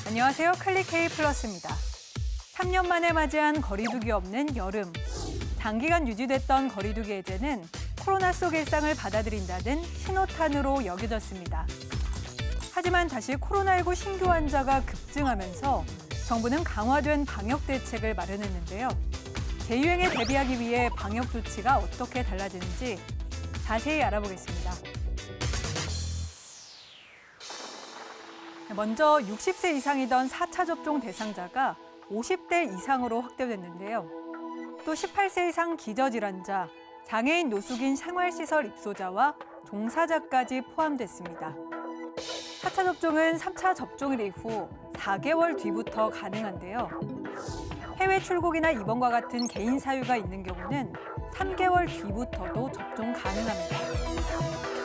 안녕하세요. 클릭 K 플러스입니다. 3년 만에 맞이한 거리두기 없는 여름. 장기간 유지됐던 거리두기 해제는 코로나 속 일상을 받아들인다는 신호탄으로 여겨졌습니다. 하지만 다시 코로나19 신규 환자가 급증하면서 정부는 강화된 방역 대책을 마련했는데요. 재유행에 대비하기 위해 방역 조치가 어떻게 달라지는지 자세히 알아보겠습니다. 먼저 60세 이상이던 4차 접종 대상자가 50대 이상으로 확대됐는데요. 또 18세 이상 기저질환자, 장애인 노숙인 생활시설 입소자와 종사자까지 포함됐습니다. 4차 접종은 3차 접종일 이후 4개월 뒤부터 가능한데요. 해외 출국이나 입원과 같은 개인 사유가 있는 경우는 3개월 뒤부터도 접종 가능합니다.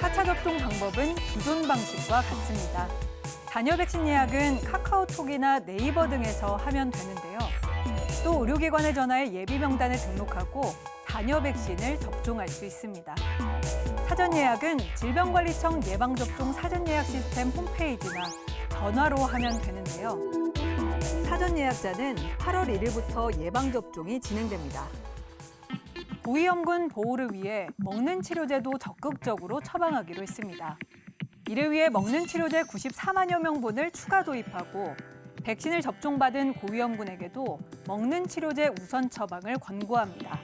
4차 접종 방법은 기존 방식과 같습니다. 잔여 백신 예약은 카카오톡이나 네이버 등에서 하면 되는데요. 또 의료기관에 전화해 예비 명단에 등록하고 잔여 백신을 접종할 수 있습니다. 사전 예약은 질병관리청 예방접종 사전 예약 시스템 홈페이지나 전화로 하면 되는데요. 사전 예약자는 8월 1일부터 예방접종이 진행됩니다. 고위험군 보호를 위해 먹는 치료제도 적극적으로 처방하기로 했습니다. 이를 위해 먹는 치료제 94만여 명분을 추가 도입하고 백신을 접종받은 고위험군에게도 먹는 치료제 우선 처방을 권고합니다.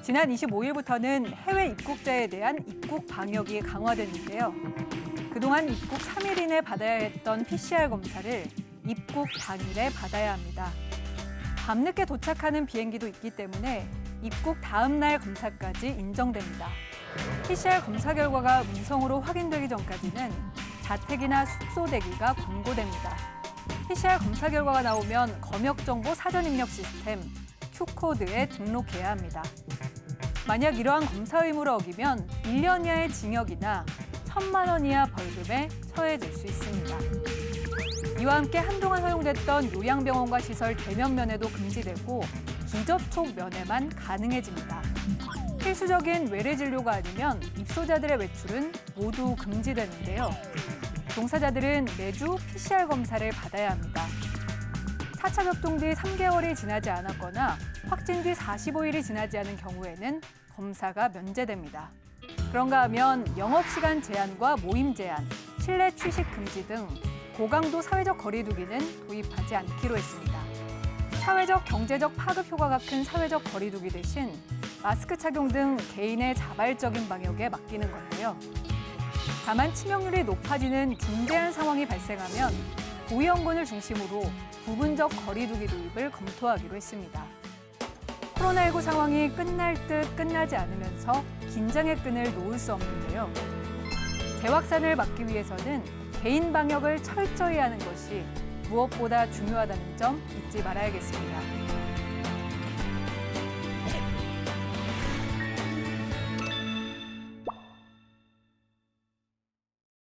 지난 25일부터는 해외 입국자에 대한 입국 방역이 강화됐는데요. 그동안 입국 3일 이내 받아야 했던 PCR 검사를 입국 당일에 받아야 합니다. 밤늦게 도착하는 비행기도 있기 때문에 입국 다음 날 검사까지 인정됩니다. PCR 검사 결과가 음성으로 확인되기 전까지는 자택이나 숙소 대기가 권고됩니다. PCR 검사 결과가 나오면 검역정보 사전 입력 시스템 Q코드에 등록해야 합니다. 만약 이러한 검사 의무를 어기면 1년 이하의 징역이나 1,000만 원 이하 벌금에 처해질 수 있습니다. 이와 함께 한동안 허용됐던 요양병원과 시설 대면 면회도 금지되고 비접촉 면회만 가능해집니다. 필수적인 외래 진료가 아니면 입소자들의 외출은 모두 금지되는데요. 종사자들은 매주 PCR 검사를 받아야 합니다. 4차 접종 뒤 3개월이 지나지 않았거나 확진 뒤 45일이 지나지 않은 경우에는 검사가 면제됩니다. 그런가 하면 영업시간 제한과 모임 제한, 실내 취식 금지 등 고강도 사회적 거리두기는 도입하지 않기로 했습니다. 사회적, 경제적 파급 효과가 큰 사회적 거리두기 대신 마스크 착용 등 개인의 자발적인 방역에 맡기는 건데요. 다만 치명률이 높아지는 중대한 상황이 발생하면 고위험군을 중심으로 부분적 거리두기 도입을 검토하기로 했습니다. 코로나19 상황이 끝날 듯 끝나지 않으면서 긴장의 끈을 놓을 수 없는데요. 재확산을 막기 위해서는 개인 방역을 철저히 하는 것이 무엇보다 중요하다는 점 잊지 말아야겠습니다.